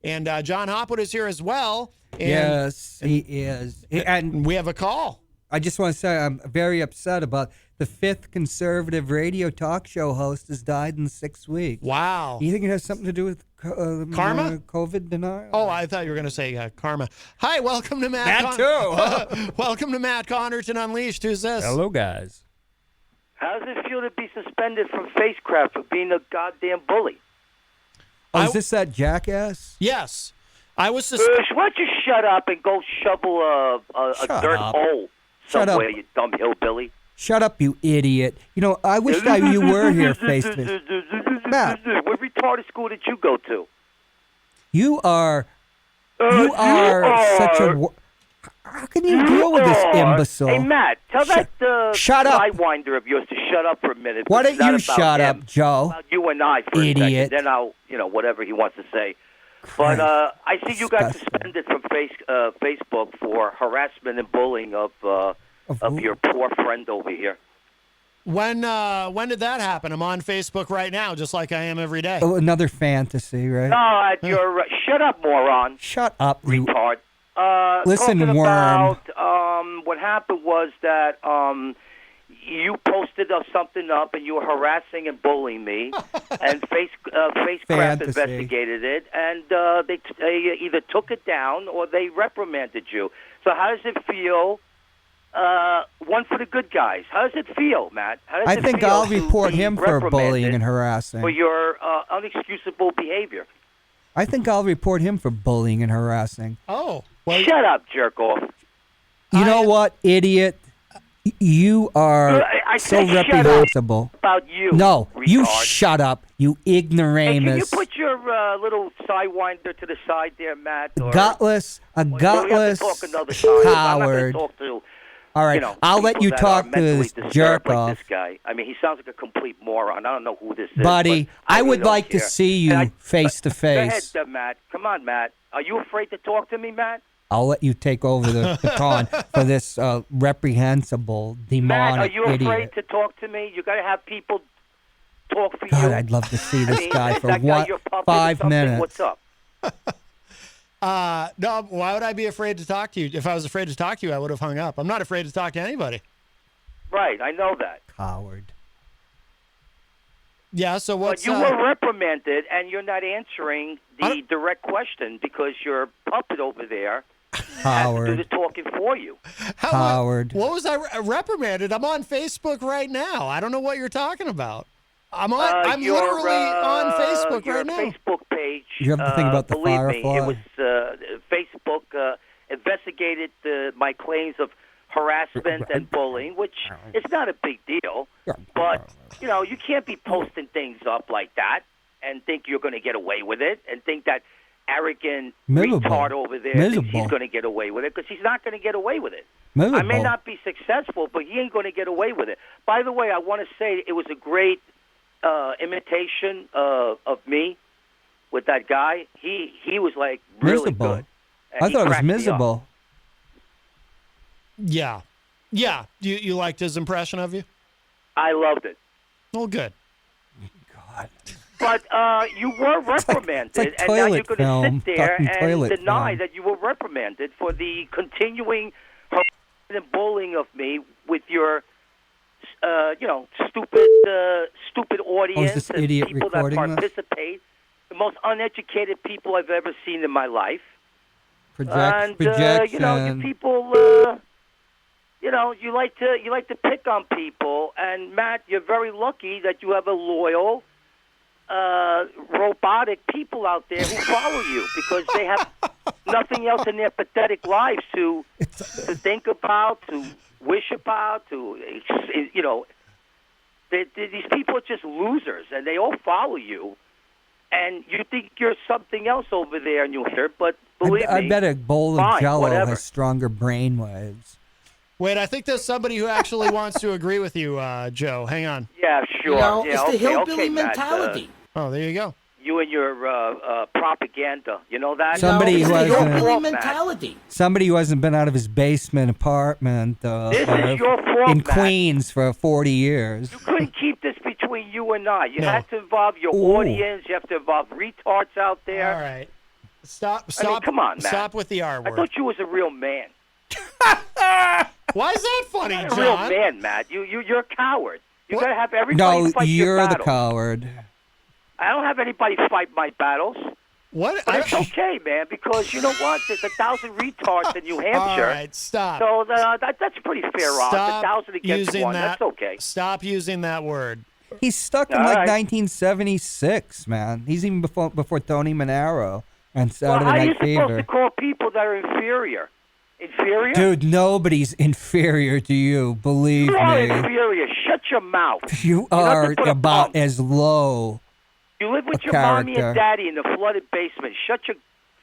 And John Hopwood is here as well. And, Yes, he is. And we have a call. I just want to say I'm very upset about the 5th conservative radio talk show host has died in 6 weeks. Wow. You think it has something to do with Karma? COVID denial? Oh, I thought you were going to say karma. Hi, welcome to Matt. That too. Welcome to Matt Connarton Unleashed. Who's this? Hello, guys. How does it feel to be suspended from Facecraft for being a goddamn bully? Oh, is this that jackass? Yes. I was Why don't you shut up and go shovel a dirt hole somewhere, you dumb hillbilly? Shut up, you idiot. You know, I wish you were here face to face. Matt. What retarded school did you go to? You are such a... How can you deal with this imbecile? Hey, Matt, tell that sidewinder of yours to shut up for a minute. Why don't you shut up, Joe? About you and I for idiot. a second. Then I'll, whatever he wants to say. But I see you got suspended from Facebook for harassment and bullying of your poor friend over here. When did that happen? I'm on Facebook right now, just like I am every day. Oh, another fantasy, right? No, you're shut up, moron. Shut up, you retard. Listen, talking worm. About, what happened was that you posted something up and you were harassing and bullying me, and Facecraft investigated it, and they either took it down or they reprimanded you. So how does it feel? One for the good guys. How does it feel, Matt? How does I think I'll report him for bullying and harassing. For your unexcusable behavior. I think I'll report him for bullying and harassing. Oh. Well, shut up, jerk off. You know what, idiot? You are so reprehensible. About you, no, retard. You shut up, you ignoramus. Hey, can you put your little sidewinder to the side there, Matt? Or, gutless coward. I'm not going to talk to, all right, I'll let you talk to this jerk like off. This guy. I mean, he sounds like a complete moron. I don't know who this is. Buddy, I would like care. to see you face to face. Go ahead, Matt. Come on, Matt. Are you afraid to talk to me, Matt? I'll let you take over the baton for this reprehensible, demonic idiot. Matt, are you afraid to talk to me? You got to have people talk for you. God, I'd love to see this guy for 5 minutes. What's up? No, why would I be afraid to talk to you? If I was afraid to talk to you, I would have hung up. I'm not afraid to talk to anybody. Right, I know that. Coward. Yeah, so what's... But you were reprimanded, and you're not answering the direct question because your puppet over there has to do the talking for you. Howard. What was I reprimanded? I'm on Facebook right now. I don't know what you're talking about. I'm literally on Facebook right now. Your Facebook page. You have to think about the Firefly. Me, it was Facebook investigated my claims of harassment and bullying, which is not a big deal. But, you can't be posting things up like that and think you're going to get away with it and think that arrogant retard over there thinks he's going to get away with it, because he's not going to get away with it. I may not be successful, but he ain't going to get away with it. By the way, I want to say it was a great imitation of me with that guy. He was like really good. I thought it was miserable. Yeah. You liked his impression of you? I loved it. Oh, good. God. But you were reprimanded, and now you're going to sit there and deny that you were reprimanded for the continuing harassment and bullying of me with your, stupid audience and people that participate. The most uneducated people I've ever seen in my life. Projection. You people. You like to pick on people, and Matt, you're very lucky that you have a loyal, robotic people out there who follow you because they have nothing else in their pathetic lives to think about, to wish about, these people are just losers, and they all follow you, and you think you're something else over there in New Hampshire, but believe me, I bet a bowl of Jell-O whatever. has stronger brain waves. Wait, I think there's somebody who actually wants to agree with you, Joe. Hang on. Yeah, sure. It's the hillbilly mentality. Oh, there you go. You and your propaganda. You know that? Somebody who hasn't mentality. Somebody who hasn't been out of his basement apartment this is your fault, in Queens for 40 years. You couldn't keep this between you and I. You have to involve your audience. You have to involve retards out there. All right. Stop. I mean, come on, Matt. Stop with the R I word. thought you was a real man. Why is that funny, You're John? a real man, Matt. You're a coward. You gotta have everybody No, fight your you're the battles. coward. I don't have anybody fight my battles. What? But it's okay, man, because you know what? There's 1,000 retards in New Hampshire. All right, stop. So that's pretty fair odds. Stop 1,000 against using one. that. That's okay. Stop using that word. He's stuck in All like right. 1976, man. He's even before Tony Manero and Well, Saturday how are you Night supposed Fever. to call people that are inferior? Inferior? Dude, nobody's inferior to you. Believe You are me. inferior. Shut your mouth. You You're are nothing but a about bum. as low. You live with a your mommy character. and daddy in the flooded basement. Shut your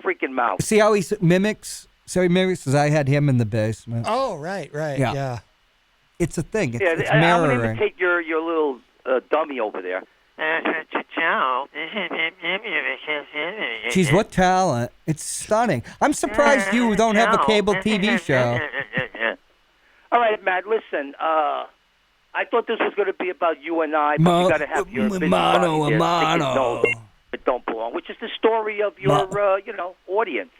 freaking mouth. See how he mimics? So he mimics because I had him in the basement. Oh, right. Yeah. Yeah. It's a thing. It's, Yeah, it's I'm going to mirroring. imitate your little dummy over there. Jeez, what talent. It's stunning. I'm surprised you don't have a cable TV show. All right, Matt, listen. I thought this was going to be about you and I, but you got to have your busybody there sticking nose that don't belong, which is the story of your, audience.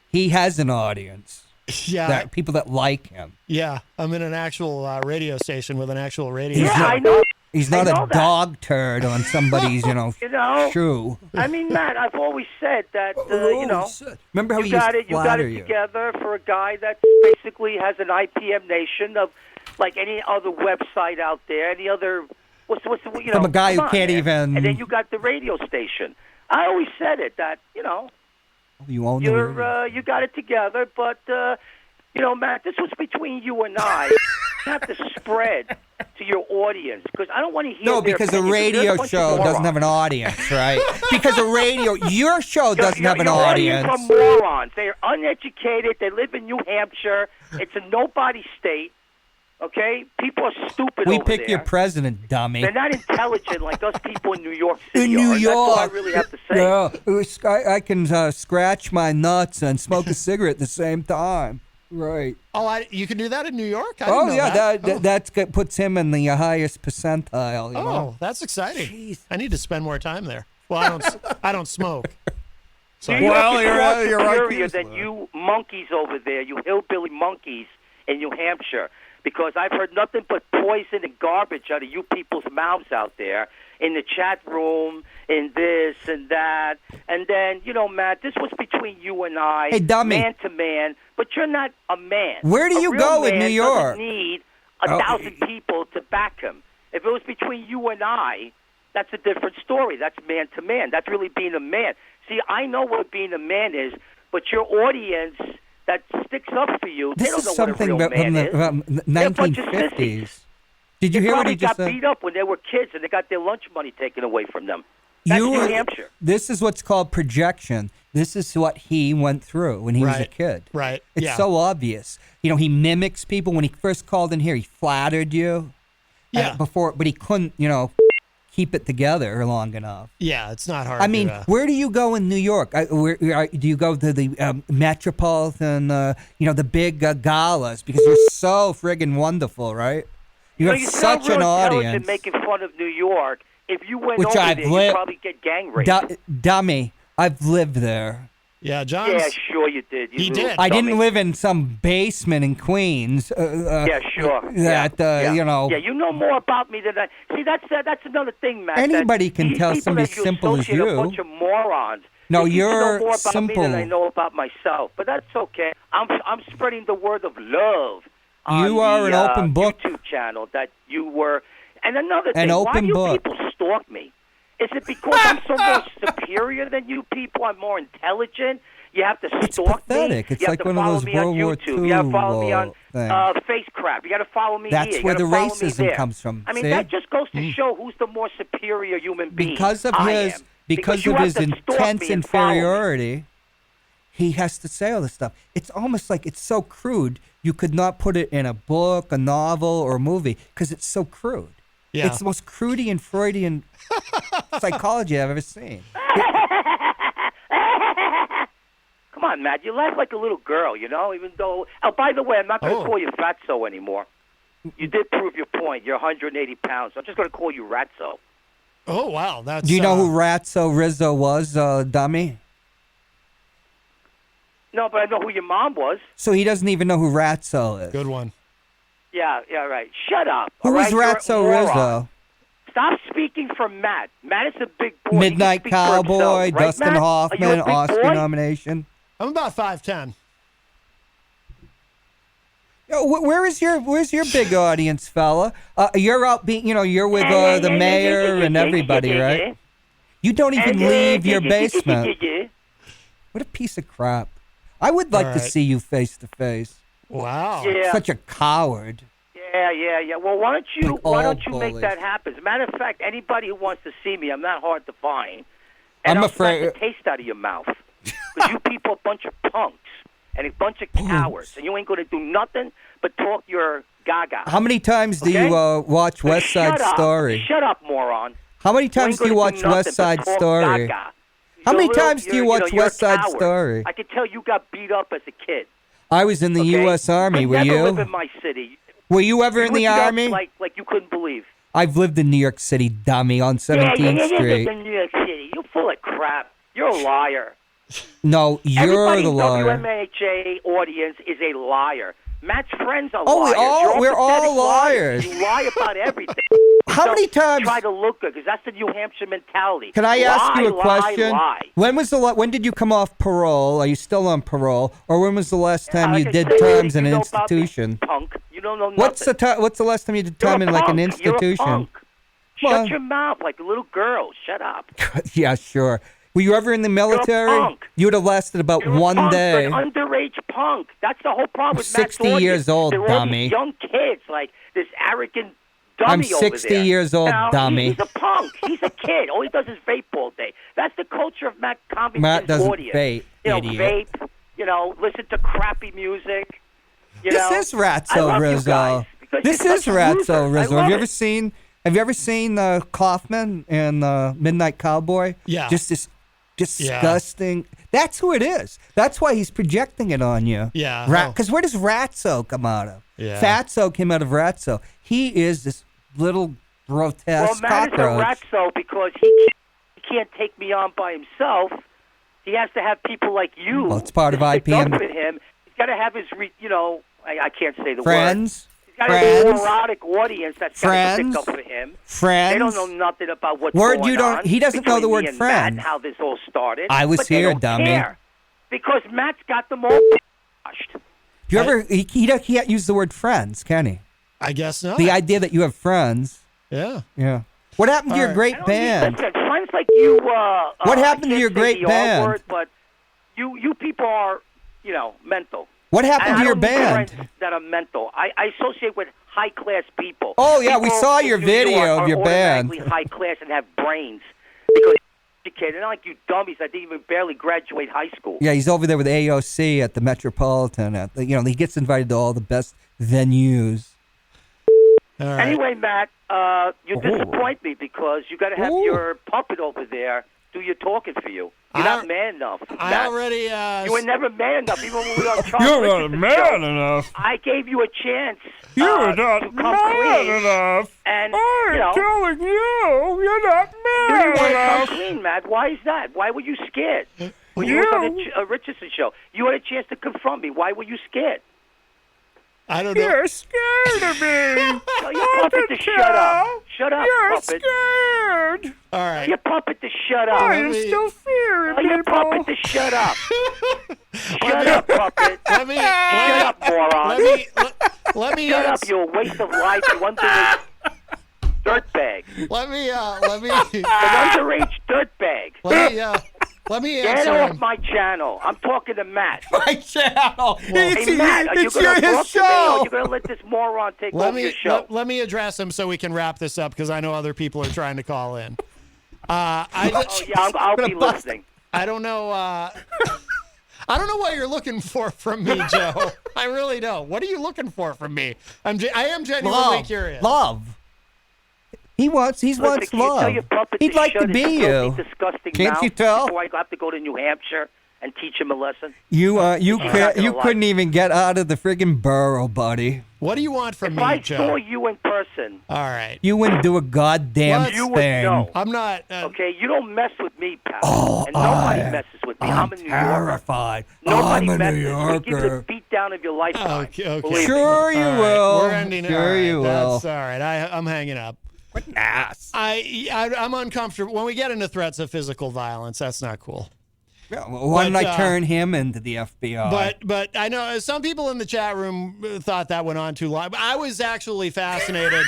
He has an audience. Yeah. That people that like him. Yeah. I'm in an actual radio station with an actual radio. Yeah, show. I know. He's not I a know that. dog turd on somebody's, You know, shoe. I mean, Matt, I've always said that, Remember how you he got used it. to You got flatter it you? together for a guy that basically has an IPM nation of like any other website out there, any other. What's From a guy come who on, can't man. even- And then you got the radio station. I always said it that You own the radio. you got it together, but Matt, this was between you and I. You have to spread to your audience because I don't want to hear. No, their because a opinions, 'cause they're radio bunch of show doesn't morons. have an audience, right? Because your show doesn't have an your audience. Are morons. They're uneducated. They live in New Hampshire. It's a nobody state. Okay, people are stupid. We over pick there. your president, dummy. They're not intelligent like us people in New York City In New are. York, That's all I really have to say. Yeah, I can scratch my nuts and smoke a cigarette at the same time. Right. Oh, you can do that in New York? I didn't know that that's puts him in the highest percentile. You know? Oh, that's exciting. I need to spend more time there. Well, I don't smoke. So New York Well, is you're more right, you're right, superior Peter. than you monkeys over there, you hillbilly monkeys in New Hampshire. Because I've heard nothing but poison and garbage out of you people's mouths out there in the chat room, in this and that. And then, Matt, this was between you and I, Hey, dummy. man to man. But you're not a man. Where do A you real go in man New York? doesn't need Oh. 1,000 people to back him. If it was between you and I, that's a different story. That's man to man. That's really being a man. See, I know what being a man is, but your audience that sticks up for you, they This don't is know something what a real from man the is. from They're a bunch of 1950s. sissies. Did you They hear what probably he just got said? beat up when they were kids and they got their lunch money taken away from them. That's New Hampshire. This is what's called projection. This is what he went through when he was a Right. kid. Right. It's Yeah. so obvious. He mimics people. When he first called in here, he flattered you. Yeah. But he couldn't, keep it together long enough. Yeah, it's not hard. I mean, to, where do you go in New York? Do you go to the Metropolitan, the big galas? Because you're so friggin' wonderful, right? You have you such sound real an intelligent audience. making fun of New York. If you went Which over I've there, lived- you'd probably get gang raped. Dummy, I've lived there. yeah, John. Yeah, sure you did. You He little did. I dummy. didn't live in some basement in Queens. Yeah, sure. That yeah. Yeah, you know more about me than I. See, that's another thing, Matt. Anybody that can these tell people somebody that you simple as associate you. A bunch of morons. No, They seem to you're know more about simple. me than I know about myself. But that's okay. I'm spreading the word of love. On You are the, an open book. YouTube channel that you were. And another thing, An why open do you book. people stalk me? Is it because I'm so much superior than you people? I'm more intelligent. You have to It's stalk pathetic. me. It's You have like to one of follow those me on World War YouTube. You got to follow me on things. Face Crap. You got to follow me That's here. You where gotta the follow me racism there. comes from, I mean, see? that just goes to show who's the more superior human being. Because of I his am. because you of have his to stalk intense me and follow me. inferiority, he has to say all this stuff. It's almost like it's so crude. You could not put it in a book, a novel, or a movie because it's so crude. Yeah. It's the most Freudian psychology I've ever seen. Come on, Matt. You laugh like a little girl, even though... Oh, by the way, I'm not going to call you Fatso anymore. You did prove your point. You're 180 pounds. I'm just going to call you Ratso. Oh wow, that's. Do you know who Ratso Rizzo was, dummy? No, but I know who your mom was. So he doesn't even know who Ratso is. Good one. Yeah, right. Shut up. Who all was right? You're a Ratso moron. Rizzo? Stop speaking for Matt. Matt is a big boy. He Midnight can speak for himself, Cowboy, right, Dustin Matt? Hoffman, Are you a big Oscar boy? nomination. I'm about 5'10". Yo, where's your big audience, fella? You're out being, you're with the mayor and everybody, right? You don't even leave your basement. What a piece of crap. I would like to right. see you face to face. Wow. Yeah. Such a coward. Yeah. Well, why don't you bullies. make that happen? As a matter of fact, anybody who wants to see me, I'm not hard to find. And I'm I'll smack afraid- the taste out of your mouth. Because you people are a bunch of punks and a bunch of cowards, and you ain't going to do nothing but talk your gaga. How many times do Okay? you watch West Side Shut up. Story? Shut up, moron. How many You times ain't do you gonna watch nothing West but Side talk Story? gaga. How many You're times do you watch you're West a Side coward. Story? I can tell you got beat up as a kid. I was in the Okay? U.S. Army. You Were never live you? in my city. Were you ever in You the lived it up Army? like you couldn't believe. I've lived in New York City, dummy, on 17th Street. In New York City. You're full of crap. You're a liar. No, you're Everybody the in liar. WMHA audience is a liar. Matt's friends are Oh, liars. we're all pathetic liars. You lie about everything. How many times? Try to look good, because that's the New Hampshire mentality. Can I ask you a Lie, question? Lie. When did you come off parole? Are you still on parole, or when was the last time you Like I did said, terms in you an know about me, institution? Punk. You don't know nothing. What's the last time you did You're time a in like an punk. You're a institution? punk. Well- Shut your mouth like a little girl. Shut up. Yeah, sure. Were you ever in the military? punk. You would have lasted about You're a one punk. day. You're an underage punk. That's the whole problem with Matt's 60 years audience. old, They're all dummy. these young kids, like this arrogant dummy I'm over 60 there. years old, Now, dummy. He's a punk. He's a kid. All he does is vape all day. That's the culture of Matt Compton's Matt doesn't audience. vape, Vape. Listen to crappy music. This is I Ratso love you Rizzo. guys, because This you're is such losers. Ratso I Rizzo. love Have you it. ever seen Kaufman and Midnight Cowboy? Yeah. Just this disgusting. That's who it is. That's why he's projecting it on you. Yeah. Because where does Ratso come out of? Yeah. Fatso came out of Ratso. He is this little Well, grotesque Matt is a cockroach. ratso because he can't take me on by himself. He has to have people like you. Well, it's part of to stick IPM. up with him. He's got to have his, I can't say the word. Friends. He's got to have a Friends. neurotic audience that's got to Friends. stick up for him. Friends. They don't know nothing about what's Word going you don't- on. he doesn't know the between word me and friend. Matt and how this all started. I was but they here, don't dummy. care, because Matt's got them all washed. Do you ever? He can't use the word friends, can he? I guess not. The idea that you have friends. Yeah. Yeah. What happened to your right. great I don't band? Listen, friends like you. What happened to I your can't say great the R band? Word, but you people are, mental. What happened And to I your don't need band? friends that are mental. I associate with high class people. Oh, yeah, we People saw in your New video York of are your band. automatically high class and have brains because they're educated. They're not like you dummies that didn't even barely graduate high school. Yeah, he's over there with AOC at the Metropolitan. He gets invited to all the best venues. All right. Anyway, Matt, you disappoint me because you got to have your puppet over there do your talking for you. You're not man enough. I Matt. already. You were never man enough, even when we were on Charles You're not Richardson's man show. enough. I gave you a chance. You're to not come man clean, enough. And I'm telling you, you're not you man didn't want to come enough. clean, Matt. Why is that? Why were you scared? When you You- was on a Richardson show, you had a chance to confront me. Why were you scared? I don't know. You're scared of me. Oh, your puppet to shut up. Shut up, You're puppet. scared. All right. Your puppet to shut up. I am still fearing Tell your people. puppet to shut up. Shut up, puppet. Let me. Shut up, moron. Let me. Shut up, you're a waste of life. You underage dirtbag. Let me. An underage dirtbag. Let me Get answer off him. my channel. I'm talking to Matt. My channel. Hey, Matt, are you it's going to his talk to me, or are show. you going to let this moron take Let over me your show? let me address him so we can wrap this up because I know other people are trying to call in. Oh, yeah, I'll be listening. I don't know. I don't know what you're looking for from me, Joe. I really don't. What are you looking for from me? I am genuinely curious. Love. He wants Listen, love. can you tell your puppet He'd to like shut to be his you. filthy, disgusting Can't mouth you tell? Before I have to go to New Hampshire and teach him a lesson? You not gonna couldn't like even get out of the friggin' burrow, buddy. What do you want from me, If I Joe? saw you in person, All right. You wouldn't do a goddamn you would thing. know. I'm not. Okay, you don't mess with me, pal. Oh, and nobody messes with me. I'm a New Yorker. terrified. Nobody I'm a messes. New We'll give you the Yorker. beat down of your lifetime. Okay. Believe me. Sure you All right, will. We're ending. Sure all right, you will. That's all right. I'm hanging up. What an ass. I'm uncomfortable when we get into threats of physical violence. That's not cool. Yeah, well, why don't But, I turn him into the FBI? But I know some people in the chat room thought that went on too long. But I was actually fascinated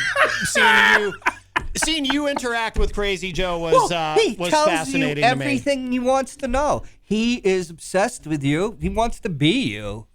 seeing you interact with Crazy Joe was he was tells fascinating you to me. everything he wants to know. He is obsessed with you. He wants to be you.